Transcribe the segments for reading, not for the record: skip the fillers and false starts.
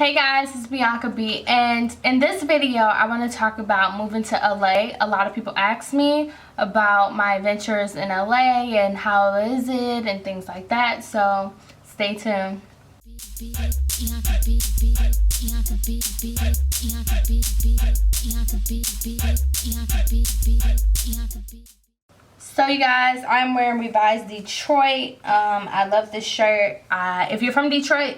Hey guys, it's Bianca B, and in this video I want to talk about moving to LA. A lot of people ask me about my adventures in LA and how is it and things like that, so stay tuned. So you guys, I'm wearing Revised Detroit. I love this shirt. If you're from Detroit,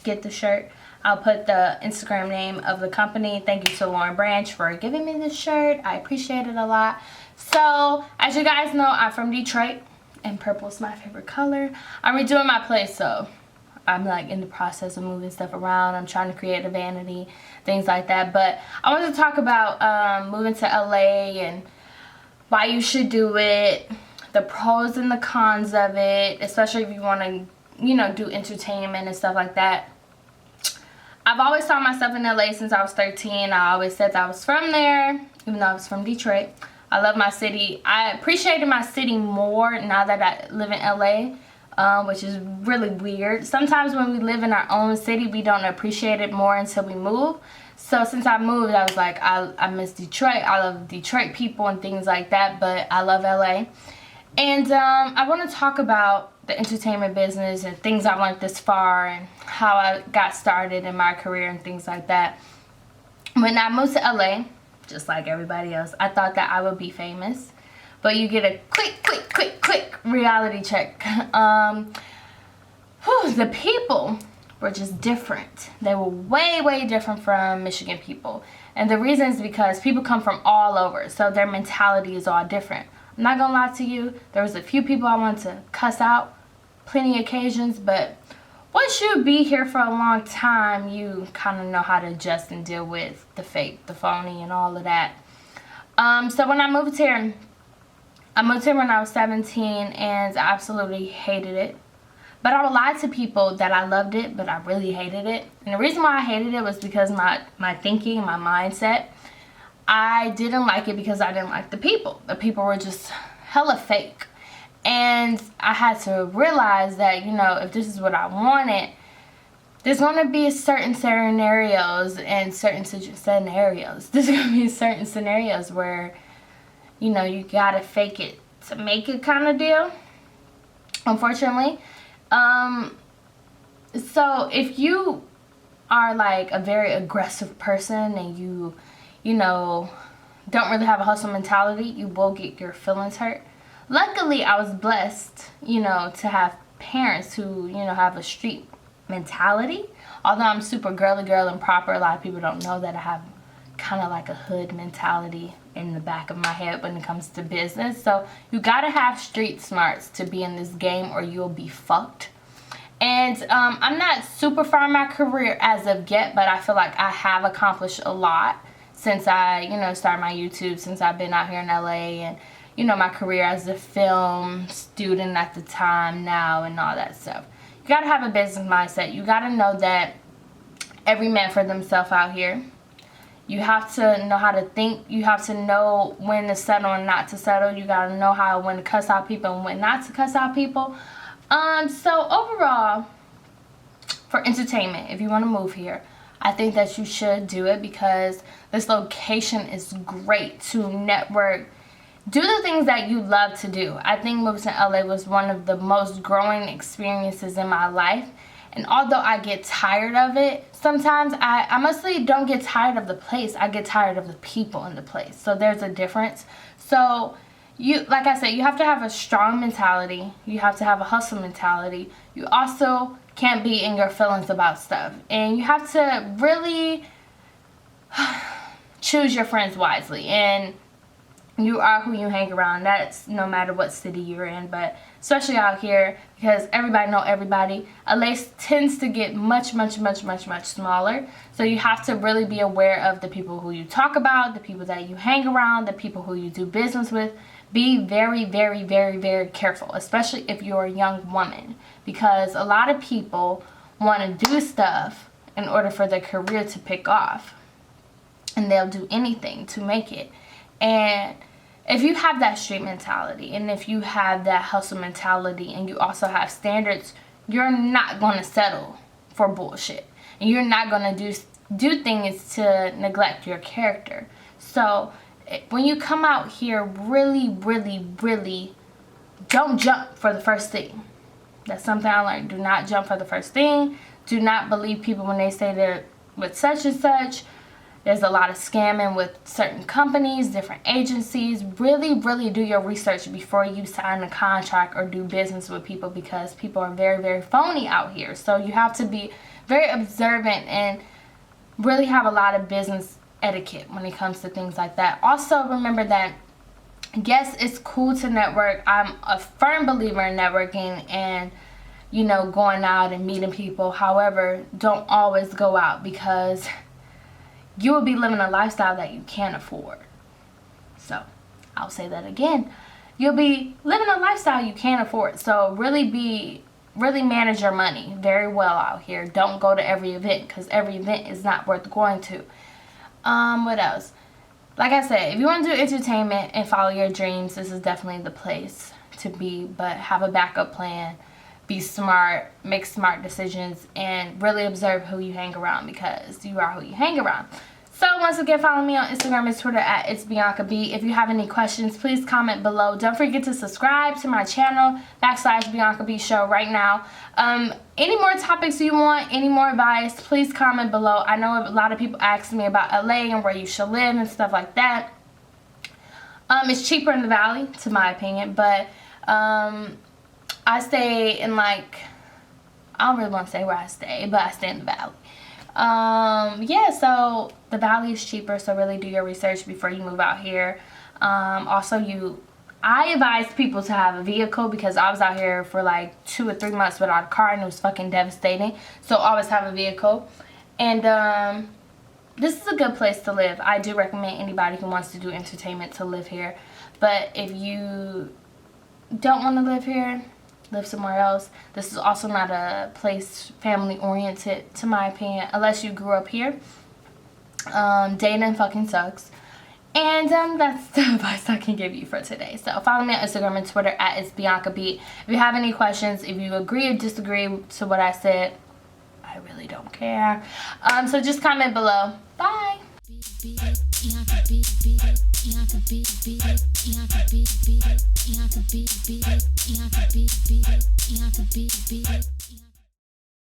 get the shirt. I'll put the Instagram name of the company. Thank you to Lauren Branch for giving me this shirt. I appreciate it a lot. So, as you guys know, I'm from Detroit, and purple is my favorite color. I'm redoing my place, so I'm like in the process of moving stuff around. I'm trying to create a vanity, things like that. But I want to talk about moving to LA and why you should do it, the pros and the cons of it, especially if you want to, do entertainment and stuff like that. I've always saw myself in LA since I was 13. I always said that I was from there, even though I was from Detroit. I love my city. I appreciated my city more now that I live in LA, which is really weird. Sometimes when we live in our own city, we don't appreciate it more until we move. So since I moved, I was like, I miss Detroit. I love Detroit people and things like that, but I love LA. And I want to talk about the entertainment business and things I went this far and how I got started in my career and things like that. When I moved to LA, just like everybody else, I thought that I would be famous. But you get a quick reality check. The people were just different. They were way different from Michigan people. And the reason is because people come from all over, so their mentality is all different. I'm not gonna lie to you, there was a few people I wanted to cuss out, plenty of occasions, but once you be here for a long time, you kind of know how to adjust and deal with the fake, the phony, and all of that. So when I moved here when I was 17, and I absolutely hated it. But I would lie to people that I loved it, but I really hated it. And the reason why I hated it was because my thinking, my mindset, I didn't like it because I didn't like the people. The people were just hella fake. And I had to realize that, if this is what I wanted, there's going to be certain scenarios and certain scenarios. There's going to be certain scenarios where, you got to fake it to make it kind of deal, unfortunately. So if you are like a very aggressive person and you don't really have a hustle mentality, you will get your feelings hurt. Luckily, I was blessed, to have parents who, have a street mentality. Although I'm super girly girl and proper, a lot of people don't know that I have kind of like a hood mentality in the back of my head when it comes to business. So you gotta have street smarts to be in this game or you'll be fucked. And I'm not super far in my career as of yet, but I feel like I have accomplished a lot since I, started my YouTube, since I've been out here in LA, and, my career as a film student at the time now and all that stuff. You gotta have a business mindset. You gotta know that every man for themselves out here. You have to know how to think. You have to know when to settle and not to settle. You gotta know when to cuss out people and when not to cuss out people. So overall, for entertainment, if you want to move here, I think that you should do it because this location is great to network, do the things that you love to do. I think moving to LA was one of the most growing experiences in my life. And although I get tired of it, sometimes I mostly don't get tired of the place. I get tired of the people in the place. So there's a difference. So like I said, you have to have a strong mentality. You have to have a hustle mentality. You also can't be in your feelings about stuff. And you have to really choose your friends wisely. And you are who you hang around. That's no matter what city you're in, but especially out here because everybody know everybody. LA tends to get much smaller. So you have to really be aware of the people who you talk about, the people that you hang around, the people who you do business with. Be very careful, especially if you're a young woman, because a lot of people want to do stuff in order for their career to pick off, and they'll do anything to make it. And if you have that street mentality and if you have that hustle mentality and you also have standards, you're not going to settle for bullshit. and you're not going to do things to neglect your character. So when you come out here, really, really, really don't jump for the first thing. That's something I learned. Do not jump for the first thing. Do not believe people when they say they're with such and such. There's a lot of scamming with certain companies, different agencies. Really, really do your research before you sign a contract or do business with people, because people are very, very phony out here. So you have to be very observant and really have a lot of business etiquette when it comes to things like that. Also, remember that, yes, it's cool to network. I'm a firm believer in networking and, you know, going out and meeting people. However, don't always go out, because you will be living a lifestyle that you can't afford. So, I'll say that again. You'll be living a lifestyle you can't afford. So, really manage your money very well out here. Don't go to every event, because every event is not worth going to. What else? Like I said, if you want to do entertainment and follow your dreams, this is definitely the place to be. But have a backup plan. Be smart, make smart decisions, and really observe who you hang around, because you are who you hang around. So once again, follow me on Instagram and Twitter at It's Bianca B. If you have any questions, please comment below. Don't forget to subscribe to my channel, /Bianca B Show right now. Any more topics you want, any more advice, please comment below. I know a lot of people ask me about LA and where you should live and stuff like that. It's cheaper in the Valley, to my opinion, but I stay in, like, I don't really want to say where I stay, but I stay in the Valley. Yeah, so the Valley is cheaper, so really do your research before you move out here. Also, I advise people to have a vehicle, because I was out here for like 2 or 3 months without a car, and it was fucking devastating. So always have a vehicle. And this is a good place to live. I do recommend anybody who wants to do entertainment to live here. But if you don't want to live here, live somewhere else. This is also not a place family oriented, to my opinion, unless you grew up here. Dating fucking sucks. And that's the advice I can give you for today. So follow me on Instagram and Twitter at It's Bianca B. If you have any questions, if you agree or disagree to what I said, I really don't care. So just comment below. Bye.